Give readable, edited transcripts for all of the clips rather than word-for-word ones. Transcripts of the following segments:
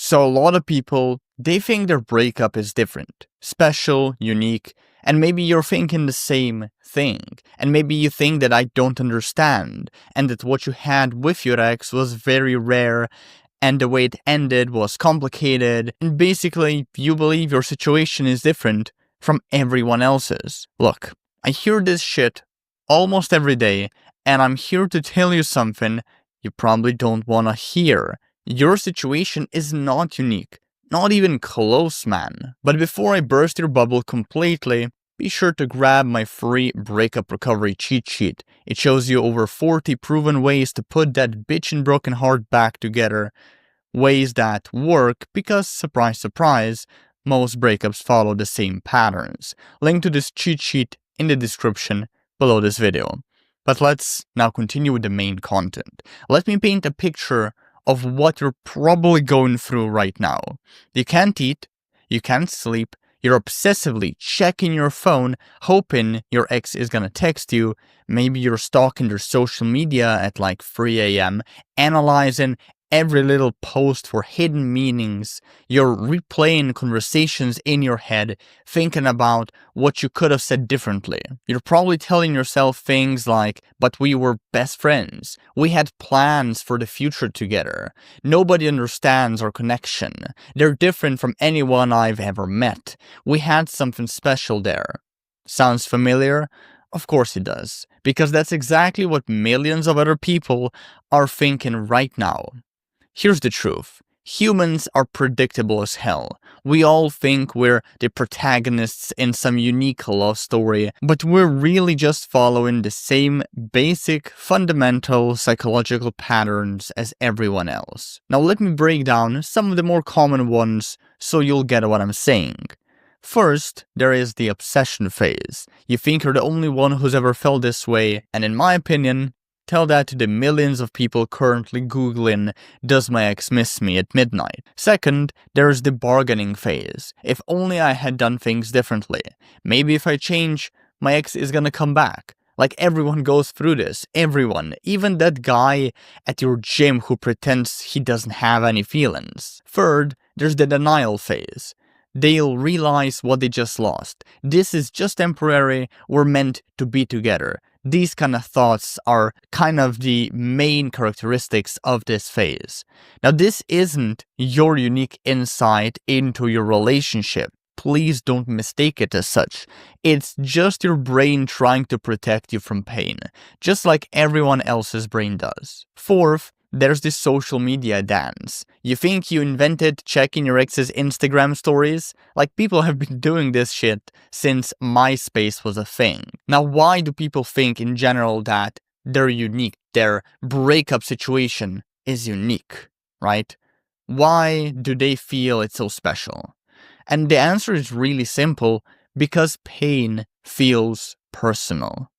So a lot of people, they think their breakup is different, special, unique, and maybe you're thinking the same thing. And maybe you think that I don't understand, and that what you had with your ex was very rare, and the way it ended was complicated, and basically you believe your situation is different from everyone else's. Look, I hear this shit almost every day, and I'm here to tell you something you probably don't wanna hear. Your situation is not unique, not even close, man. But before I burst your bubble completely, be sure to grab my free breakup recovery cheat sheet. It shows you over 40 proven ways to put that bitchin' broken heart back together. Ways that work because, surprise, surprise, most breakups follow the same patterns. Link to this cheat sheet in the description below this video. But let's now continue with the main content. Let me paint a picture of what you're probably going through right now. You can't eat, you can't sleep, you're obsessively checking your phone, hoping your ex is gonna text you. Maybe you're stalking their social media at like 3 a.m., analyzing every little post for hidden meanings. You're replaying conversations in your head, thinking about what you could have said differently. You're probably telling yourself things like, but we were best friends. We had plans for the future together. Nobody understands our connection. They're different from anyone I've ever met. We had something special there. Sounds familiar? Of course it does, because that's exactly what millions of other people are thinking right now. Here's the truth. Humans are predictable as hell. We all think we're the protagonists in some unique love story, but we're really just following the same basic, fundamental psychological patterns as everyone else. Now let me break down some of the more common ones so you'll get what I'm saying. First, there is the obsession phase. You think you're the only one who's ever felt this way, and in my opinion, tell that to the millions of people currently googling, does my ex miss me at midnight? Second, there's the bargaining phase. If only I had done things differently. Maybe if I change, my ex is gonna come back. Like everyone goes through this. Everyone. Even that guy at your gym who pretends he doesn't have any feelings. Third, there's the denial phase. They'll realize what they just lost. This is just temporary, we're meant to be together. These kind of thoughts are kind of the main characteristics of this phase. Now, this isn't your unique insight into your relationship. Please don't mistake it as such. It's just your brain trying to protect you from pain, just like everyone else's brain does. Fourth, there's the social media dance. You think you invented checking your ex's Instagram stories? Like, people have been doing this shit since MySpace was a thing. Now, why do people think in general that they're unique? Their breakup situation is unique, right? Why do they feel it's so special? And the answer is really simple, because pain feels personal.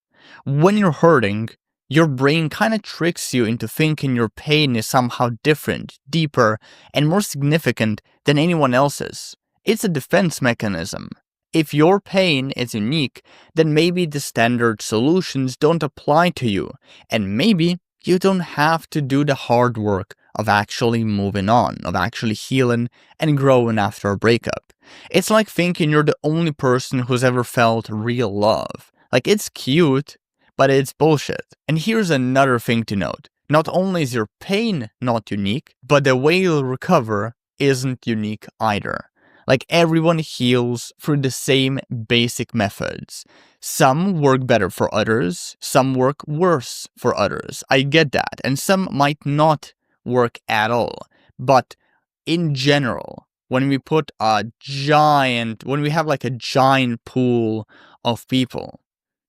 When you're hurting, your brain kind of tricks you into thinking your pain is somehow different, deeper, and more significant than anyone else's. It's a defense mechanism. If your pain is unique, then maybe the standard solutions don't apply to you, and maybe you don't have to do the hard work of actually moving on, of actually healing and growing after a breakup. It's like thinking you're the only person who's ever felt real love. Like, it's cute, but it's bullshit. And here's another thing to note. Not only is your pain not unique, but the way you'll recover isn't unique either. Like, everyone heals through the same basic methods. Some work better for others, some work worse for others. I get that. And some might not work at all. But in general, when we have like a giant pool of people,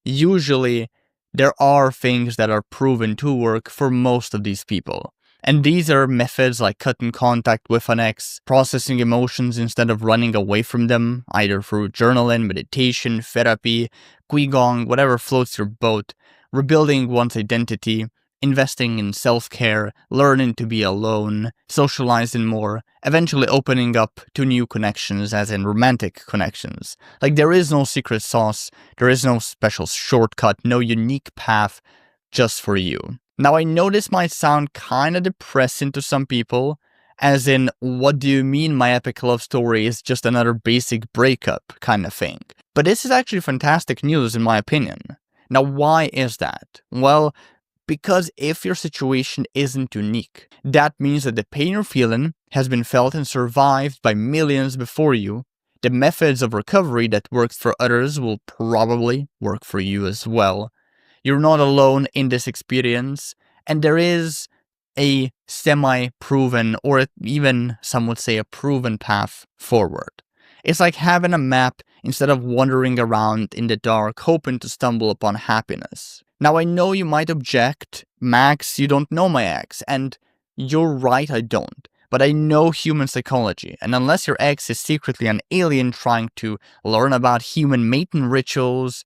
usually there are things that are proven to work for most of these people. And these are methods like cutting contact with an ex, processing emotions instead of running away from them, either through journaling, meditation, therapy, qigong, whatever floats your boat, rebuilding one's identity, investing in self-care, learning to be alone, socializing more, eventually opening up to new connections, as in romantic connections. Like, there is no secret sauce, there is no special shortcut, no unique path just for you. Now, I know this might sound kind of depressing to some people, As in, what do you mean my epic love story is just another basic breakup kind of thing? But this is actually fantastic news in my opinion. Now, why is that? Well, because if your situation isn't unique, that means that the pain you're feeling has been felt and survived by millions before you. The methods of recovery that worked for others will probably work for you as well. You're not alone in this experience, and there is a semi-proven, or even some would say a proven path forward. It's like having a map instead of wandering around in the dark hoping to stumble upon happiness. Now I know you might object, Max, you don't know my ex, and you're right, I don't. But I know human psychology, and unless your ex is secretly an alien trying to learn about human mating rituals,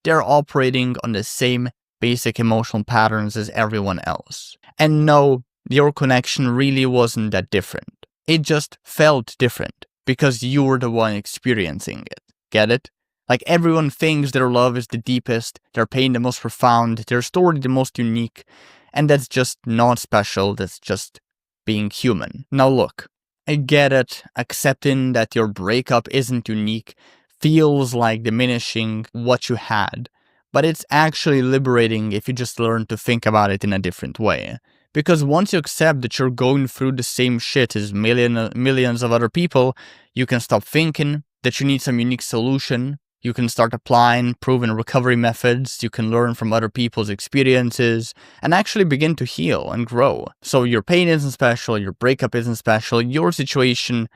they're operating on the same basic emotional patterns as everyone else. And no, your connection really wasn't that different. It just felt different because you were the one experiencing it. Get it? Like everyone thinks their love is the deepest, their pain the most profound, their story the most unique, and that's just not special, that's just being human. Now look, I get it, accepting that your breakup isn't unique feels like diminishing what you had, but it's actually liberating if you just learn to think about it in a different way. Because once you accept that you're going through the same shit as millions of other people, you can stop thinking that you need some unique solution. You can start applying proven recovery methods, you can learn from other people's experiences, and actually begin to heal and grow. So your pain isn't special, your breakup isn't special, your situation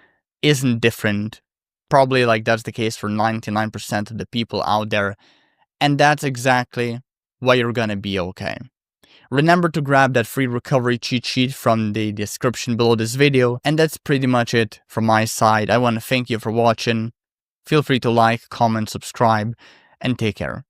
isn't different. Probably like that's the case for 99% of the people out there. And that's exactly why you're gonna be okay. Remember to grab that free recovery cheat sheet from the description below this video. And that's pretty much it from my side. I want to thank you for watching. Feel free to like, comment, subscribe, and take care.